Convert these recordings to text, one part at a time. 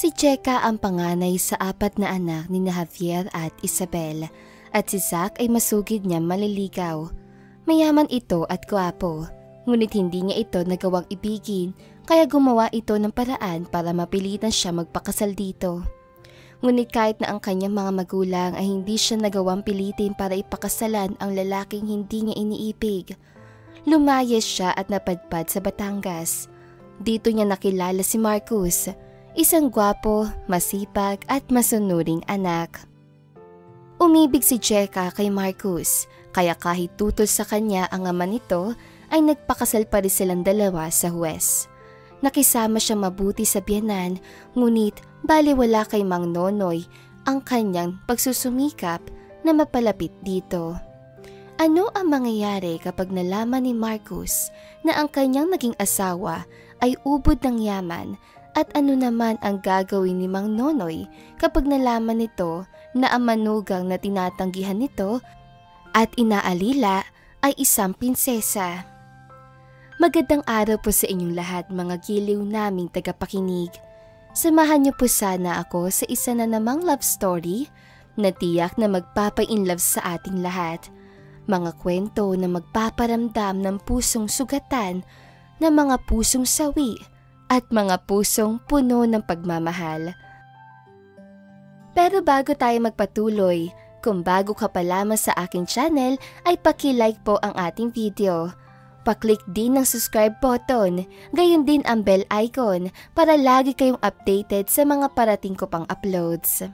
Si Cheka ang panganay sa 4 na anak ni Javier at Isabel at si Zack ay masugid niya maliligaw. Mayaman ito at gwapo, ngunit hindi niya ito nagawang ibigin kaya gumawa ito ng paraan para mapilitan siya magpakasal dito. Ngunit kahit na ang kanyang mga magulang ay hindi siya nagawang pilitin para ipakasalan ang lalaking hindi niya iniibig, lumayas siya at napadpad sa Batangas. Dito niya nakilala si Marcus, isang gwapo, masipag at masunuring anak. Umibig si Cheka kay Marcus, kaya kahit tutol sa kanya ang ama nito ay nagpakasal pa rin silang dalawa sa huwes. Nakisama siya mabuti sa biyenan, ngunit baliwala kay Mang Nonoy ang kanyang pagsusumikap na mapalapit dito. Ano ang mangyayari kapag nalaman ni Marcus na ang kanyang naging asawa ay ubod ng yaman at ano naman ang gagawin ni Mang Nonoy kapag nalaman nito na ang manugang na tinatanggihan nito at inaalila ay isang prinsesa? Magandang araw po sa inyong lahat mga giliw naming tagapakinig. Samahan niyo po sana ako sa isa na namang love story na tiyak na magpapa-inlove sa ating lahat. Mga kwento na magpaparamdam ng pusong sugatan, ng mga pusong sawi at mga pusong puno ng pagmamahal. Pero bago tayo magpatuloy, kung bago ka pa lamang sa aking channel ay paki-like po ang ating video. Pa-click din ng subscribe button, gayon din ang bell icon para lagi kayong updated sa mga parating ko pang uploads.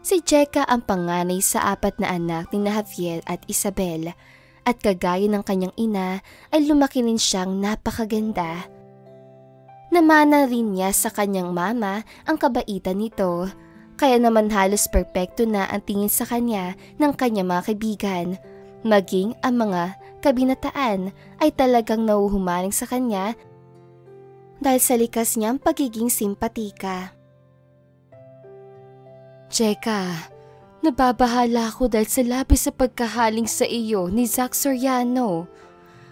Si Cheka ang panganay sa 4 na anak ni Javier at Isabel at kagaya ng kanyang ina ay lumaki rin siyang napakaganda. Namana rin niya sa kanyang mama ang kabaitan nito, kaya naman halos perpekto na ang tingin sa kanya ng kanyang mga kaibigan. Maging ang mga kabinataan ay talagang nauhumaling sa kanya dahil sa likas niyang pagiging simpatika. Cheka, nababahala ako dahil sa labis sa pagkahaling sa iyo ni Zack Soriano.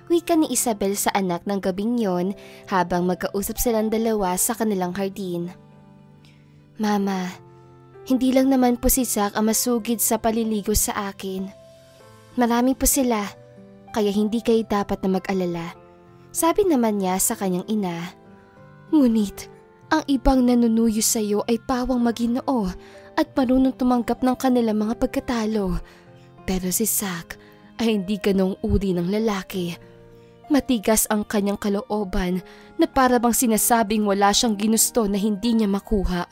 Wika ni Isabel sa anak ng gabing yon habang magkausap silang dalawa sa kanilang hardin. Mama, hindi lang naman po si Zack ang masugid sa paliligo sa akin. Marami po sila, kaya hindi kayo dapat na mag-alala. Sabi naman niya sa kanyang ina. Ngunit, ang ibang nanunuyo sa iyo ay pawang maginoo at marunong tumanggap ng kanilang mga pagkatalo. Pero si Zack ay hindi ganong uri ng lalaki. Matigas ang kanyang kalooban na para bang sinasabing wala siyang ginusto na hindi niya makuha.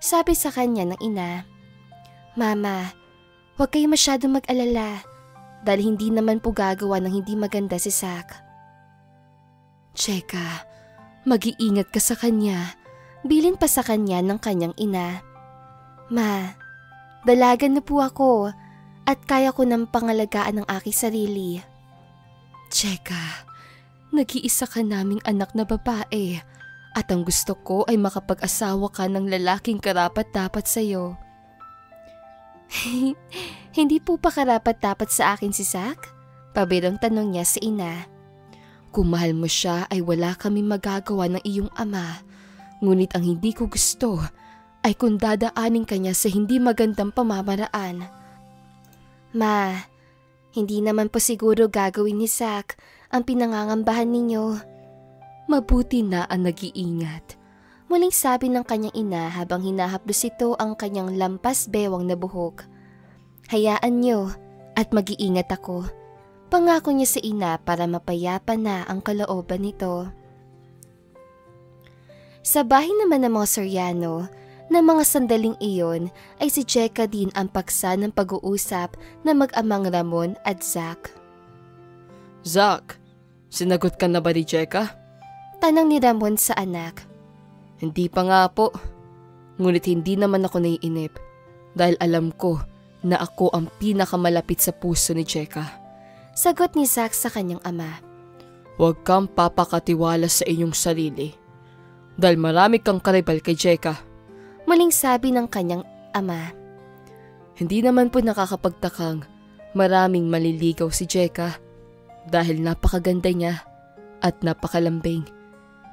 Sabi sa kanya ng ina, Mama, huwag kayo masyadong mag-alala. Dahil hindi naman po gagawa ng hindi maganda si Zack. Cheka, mag-iingat ka sa kanya. Bilin pa sa kanya ng kanyang ina. Ma, dalagan na po ako at kaya ko nang pangalagaan ang aking sarili. Cheka, nag-iisa ka naming anak na babae at ang gusto ko ay makapag-asawa ka ng lalaking karapat-dapat sa'yo. Hindi po pa karapat-dapat sa akin si Zack? Pabirang tanong niya sa ina. Kung mahal mo siya ay wala kami magagawa ng iyong ama. Ngunit ang hindi ko gusto ay kung dadaanin ka niya sa hindi magandang pamamaraan. Ma, hindi naman po siguro gagawin ni Zack ang pinangangambahan ninyo. Mabuti na ang nag-iingat. Muling sabi ng kanyang ina habang hinahaplos ito ang kanyang lampas bewang na buhok. Hayaan niyo at mag-iingat ako. Pangako niya sa ina para mapayapa na ang kalooban nito. Sa bahay naman ng mga Soriano, na mga sandaling iyon ay si Cheka din ang paksa ng pag-uusap na mag-amang Ramon at Zack. Zack, sinagot ka na ba ni Cheka? Tanong ni Ramon sa anak. Hindi pa nga po. Ngunit hindi naman ako naiinip dahil alam ko na ako ang pinakamalapit sa puso ni Cheka. Sagot ni Zack sa kanyang ama. Huwag kang papakatiwala sa iyong sarili dahil marami kang karibal kay Cheka. Muling sabi ng kanyang ama. Hindi naman po nakakapagtakang maraming maliligaw si Cheka dahil napakaganda niya at napakalambing.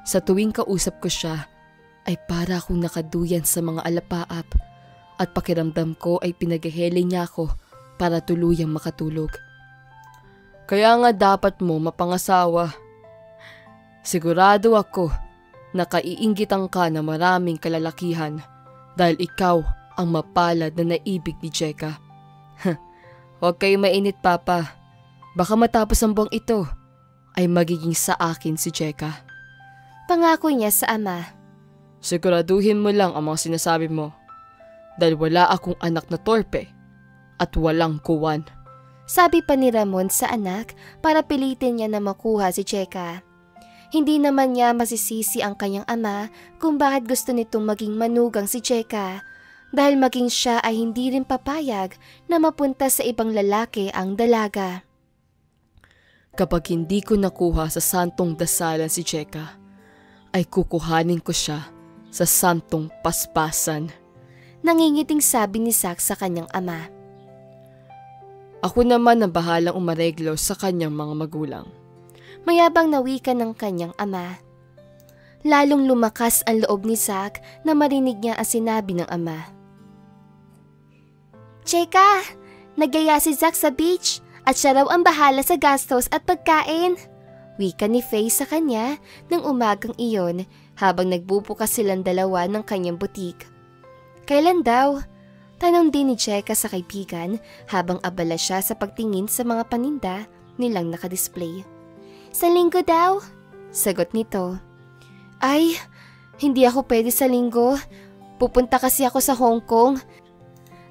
Sa tuwing kausap ko siya ay para akong nakaduyan sa mga alapaap at pakiramdam ko ay pinagahele niya ako para tuluyang makatulog. Kaya nga dapat mo mapangasawa. Sigurado ako na kaiinggitan ka na maraming kalalakihan dahil ikaw ang mapalad na naibig ni Cheka. Huwag kayo mainit, Papa. Baka matapos ang buwang ito ay magiging sa akin si Cheka. Pangako niya sa ama. Siguraduhin mo lang ang mga sinasabi mo dahil wala akong anak na torpe at walang kuwan. Sabi pa ni Ramon sa anak para pilitin niya na makuha si Cheka. Hindi naman niya masisisi ang kanyang ama kung bakit gusto nitong maging manugang si Cheka dahil maging siya ay hindi rin papayag na mapunta sa ibang lalaki ang dalaga. Kapag hindi ko nakuha sa santong dasalan si Cheka, ay kukuhanin ko siya sa santong paspasan. Nangingiting sabi ni Zack sa kanyang ama. Ako naman ang bahalang umareglo sa kanyang mga magulang. Mayabang na wika ng kanyang ama. Lalong lumakas ang loob ni Zack na marinig niya ang sinabi ng ama. Cheka, nagaya si Zack sa beach at siya raw ang bahala sa gastos at pagkain. Wika ni Faye sa kanya ng umagang iyon habang nagbubukas silang dalawa ng kanyang butik. Kailan daw? Tanong din ni Cheka sa kaibigan habang abala siya sa pagtingin sa mga paninda nilang nakadisplay. Sa linggo daw? Sagot nito. Ay, hindi ako pwede sa linggo. Pupunta kasi ako sa Hong Kong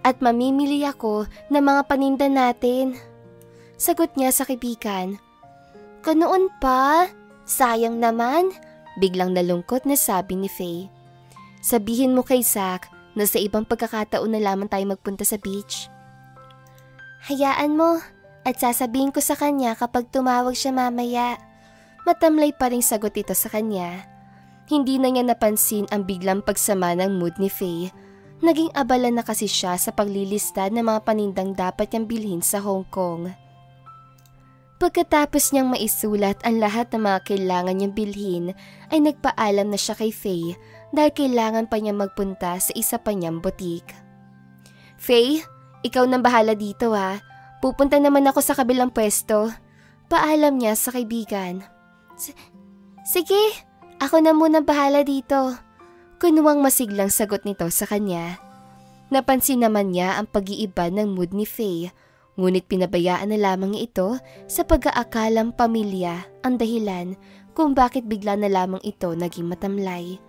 at mamimili ako ng mga paninda natin. Sagot niya sa kaibigan. Ganoon pa? Sayang naman. Biglang nalungkot na sabi ni Faye. Sabihin mo kay Zack na sa ibang pagkakataon na lamang tayo magpunta sa beach. Hayaan mo at sasabihin ko sa kanya kapag tumawag siya mamaya. Matamlay pa ring sagot ito sa kanya. Hindi na niya napansin ang biglang pagsama ng mood ni Faye. Naging abala na kasi siya sa paglilista ng mga panindang dapat niyang bilhin sa Hong Kong. Pagkatapos niyang maisulat ang lahat ng mga kailangan niyang bilhin, ay nagpaalam na siya kay Faye dahil kailangan pa niya magpunta sa isa pa niyang butik. Faye, ikaw nang bahala dito ha. Pupunta naman ako sa kabilang pwesto. Paalam niya sa kaibigan. Sige, ako na muna bahala dito. Kunuwang masiglang sagot nito sa kanya. Napansin naman niya ang pag-iiba ng mood ni Faye, ngunit pinabayaan na lamang niya ito sa pag-aakalang pamilya ang dahilan kung bakit bigla na lamang ito naging matamlay.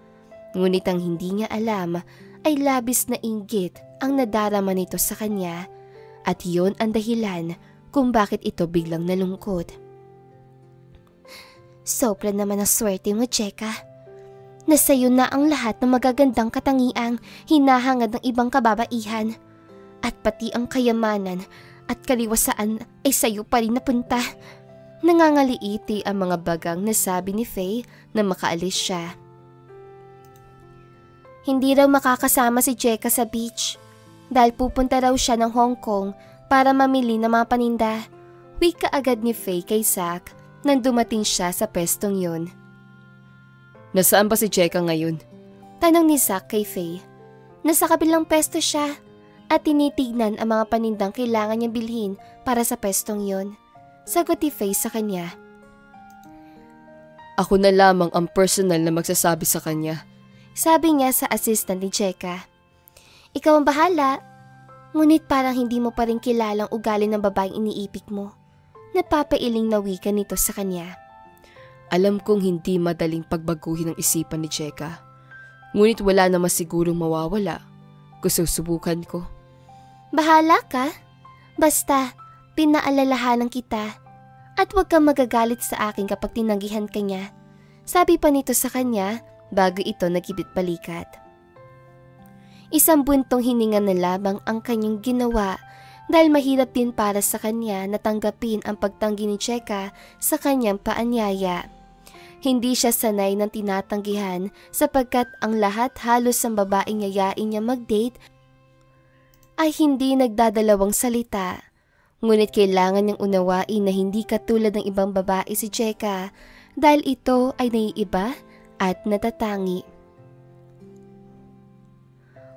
Ngunit ang hindi niya alam ay labis na inggit ang nadarama nito sa kanya at iyon ang dahilan kung bakit ito biglang nalungkot. Sobra naman ang swerte mo, Cheka. Nasa iyo na ang lahat ng magagandang katangiang hinahangad ng ibang kababaihan at pati ang kayamanan at kaliwasaan ay sa iyo pa rin napunta. Nangangaliiti ang mga bagang nasabi ni Faye na makaalis siya. Hindi raw makakasama si Cheka sa beach dahil pupunta raw siya ng Hong Kong para mamili ng mga paninda. Wika agad ni Faye kay Zack nang dumating siya sa pwestong yun. Nasaan ba si Cheka ngayon? Tanong ni Zack kay Faye. Nasa kabilang pwesto siya at tinitignan ang mga panindang kailangan niyang bilhin para sa pwestong yun. Sagot ni Faye sa kanya. Ako na lamang ang personal na magsasabi sa kanya. Sabi niya sa assistant ni Cheka. Ikaw ang bahala, ngunit parang hindi mo pa rin kilalang ugali ng babaeng iniipik mo. Napapailing na wika nito sa kanya. Alam kong hindi madaling pagbaguhin ang isipan ni Cheka. Ngunit wala naman sigurong mawawala kung susubukan ko. Bahala ka. Basta, pinaalalahanan kita. At huwag kang magagalit sa akin kapag tinanggihan ka niya. Sabi pa nito sa kanya bago ito nagkibit balikat. Isang buntong hininga na lamang ang kanyang ginawa dahil mahirap din para sa kanya na tanggapin ang pagtanggi ni Cheka sa kanyang paanyaya. Hindi siya sanay ng tinatanggihan sapagkat ang lahat halos ng babaeng yayain niya mag-date ay hindi nagdadalawang salita. Ngunit kailangan niyang unawain na hindi katulad ng ibang babae si Cheka dahil ito ay naiiba at natatangi.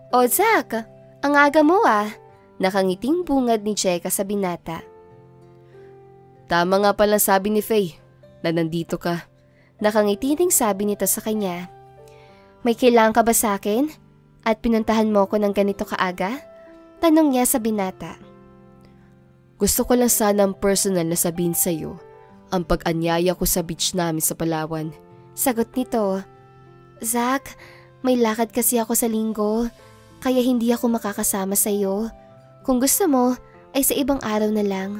O Zack, ang aga mo ah. Nakangiting bungad ni Cheka sa binata. Tama nga pala sabi ni Faye na nandito ka. Nakangiti ring sabi nito sa kanya. May kailangan ka ba sa akin? At pinuntahan mo ko ng ganito kaaga? Tanong niya sa binata. Gusto ko lang sanang personal na sabihin sa'yo ang pag-anyaya ko sa beach namin sa Palawan. Sagot nito. Zack, may lakad kasi ako sa linggo, kaya hindi ako makakasama sa iyo. Kung gusto mo, ay sa ibang araw na lang.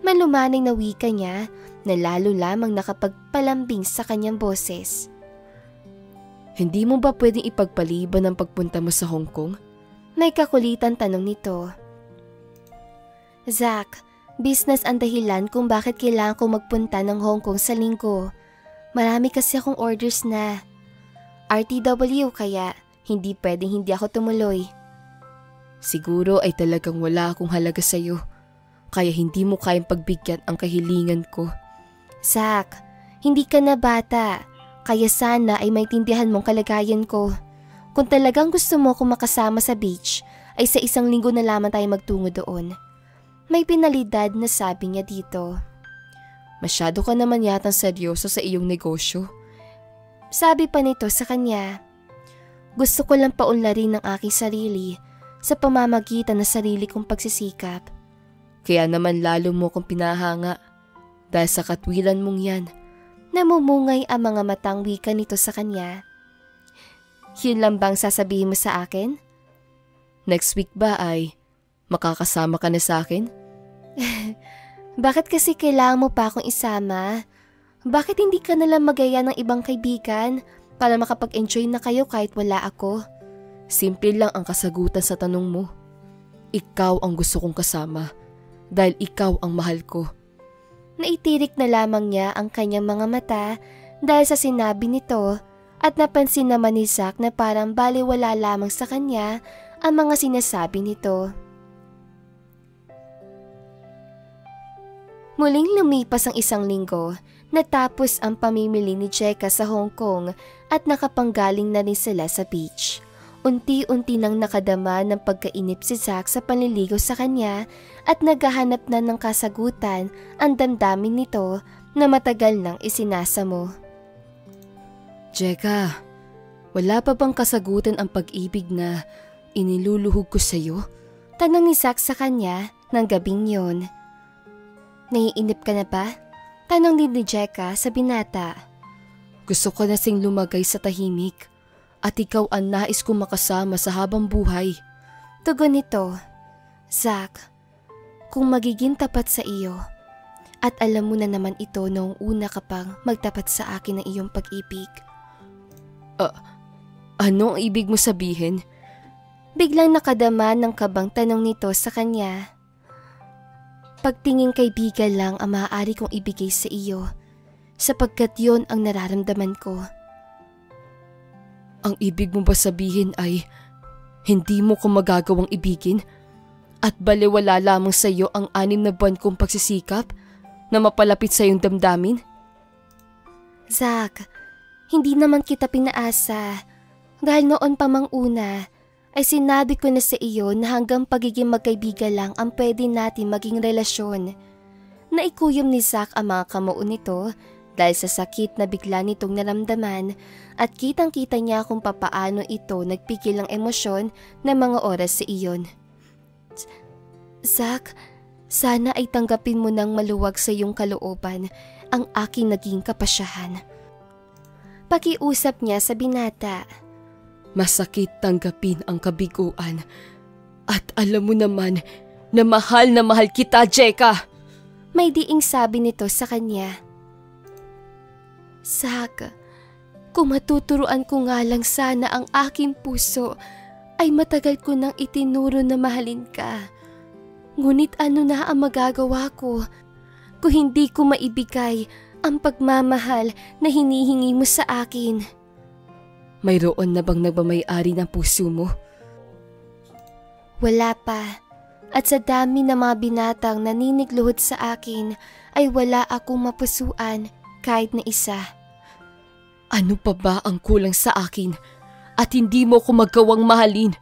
Malumanay na wika niya na lalo lamang nakapagpalambing sa kanyang boses. Hindi mo ba pwedeng ipagpaliban ang pagpunta mo sa Hong Kong? May kakulitan tanong nito. Zack, business ang dahilan kung bakit kailangan ko magpunta ng Hong Kong sa linggo. Marami kasi akong orders na. RTW kaya hindi pwedeng hindi ako tumuloy. Siguro ay talagang wala akong halaga sa'yo, kaya hindi mo kayang pagbigyan ang kahilingan ko. Zack, hindi ka na bata, kaya sana ay maintindihan mong kalagayan ko. Kung talagang gusto mo kong makasama sa beach, ay sa 1 linggo na lamang tayo magtungo doon. May pinalidad na sabi niya dito. Masyado ka naman yatang seryoso sa iyong negosyo. Sabi pa nito sa kanya. Gusto ko lang paunlarin ng aking sarili sa pamamagitan ng sarili kong pagsisikap. Kaya naman lalo mo kong pinahanga dahil sa katwiran mong yan. Namumungay ang mga matang wika nito sa kanya. Yun lang bang sasabihin mo sa akin? Next week ba ay makakasama ka na sa akin? Bakit kasi kailangan mo pa akong isama? Bakit hindi ka nalang magaya ng ibang kaibigan para makapag-enjoy na kayo kahit wala ako? Simple lang ang kasagutan sa tanong mo. Ikaw ang gusto kong kasama dahil ikaw ang mahal ko. Naitirik na lamang niya ang kanyang mga mata dahil sa sinabi nito at napansin naman ni Zack na parang baliwala lamang sa kanya ang mga sinasabi nito. Muling lumipas ang 1 linggo, natapos ang pamimili ni Cheka sa Hong Kong at nakapanggaling na rin sila sa beach. Unti-unti nang nakadama ng pagkainip si Zack sa panliligaw sa kanya at naghahanap na ng kasagutan ang damdamin nito na matagal nang isinasamo. Cheka, wala pa bang kasagutan ang pag-ibig na iniluluhog ko sa'yo? Tanong ni Zack sa kanya ng gabing yon. Naiinip ka na ba? Tanong din ni Cheka sa binata. Gusto ko na sing lumagay sa tahimik. At ikaw ang nais kong makasama sa habang buhay. Tugon nito. Zack, kung magiging tapat sa iyo, at alam mo na naman ito noong una ka pang magtapat sa akin ng iyong pag-ibig. Ano ang ibig mo sabihin? Biglang nakadama ng kabang tanong nito sa kanya. Pagtingin kaibigan lang ang maaari kong ibigay sa iyo, sapagkat yon ang nararamdaman ko. Ang ibig mo ba sabihin ay hindi mo ko magagawang ibigin at baliwala lamang sa iyo ang 6 na buwan kong pagsisikap na mapalapit sa iyong damdamin? Zack, hindi naman kita pinaasa dahil noon pa mang una ay sinabi ko na sa iyo na hanggang pagiging magkaibigan lang ang pwede natin maging relasyon. Naikuyom ni Zack ang mga kamao nito dahil sa sakit na bigla nitong naramdaman at kitang-kita niya kung papaano ito nagpigil ng emosyon ng mga oras sa iyon. Zack, sana ay tanggapin mo ng maluwag sa iyong kalooban ang aking naging kapasyahan. Pakiusap niya sa binata. Masakit tanggapin ang kabiguan at alam mo naman na mahal kita, Cheka! May diing sabi nito sa kanya. Zack, kung matuturuan ko nga lang sana ang aking puso ay matagal ko nang itinuro na mahalin ka. Ngunit ano na ang magagawa ko kung hindi ko maibigay ang pagmamahal na hinihingi mo sa akin? Mayroon na bang nagmamay-ari ng puso mo? Wala pa. At sa dami ng mga binatang naninigluhod sa akin ay wala akong mapusuan kahit na isa. Ano pa ba ang kulang sa akin at hindi mo ko magawang mahalin?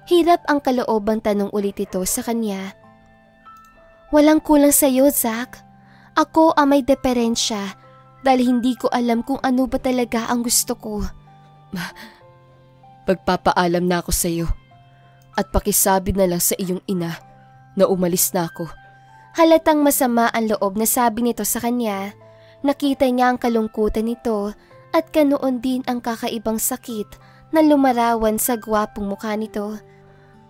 Hirap ang kaloobang tanong ulit ito sa kanya. Walang kulang sa'yo, Zack. Ako ang may deperensya dahil hindi ko alam kung ano ba talaga ang gusto ko. Pagpapaalam na ako sa iyo at pakisabi na lang sa iyong ina na umalis na ako. Halatang masama ang loob na sabi nito sa kanya. Nakita niya ang kalungkutan nito at ganoon din ang kakaibang sakit na lumarawan sa gwapong mukha nito.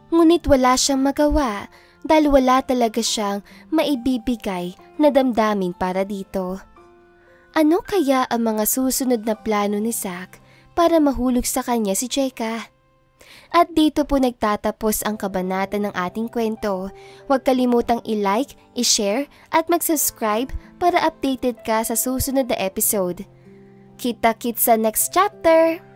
Ngunit wala siyang magawa dahil wala talaga siyang maibibigay na damdamin para dito. Ano kaya ang mga susunod na plano ni Zack para mahulog sa kanya si Cheka? At dito po nagtatapos ang kabanata ng ating kwento. Huwag kalimutang i-like, i-share at mag-subscribe para updated ka sa susunod na episode. Kita-kits sa next chapter!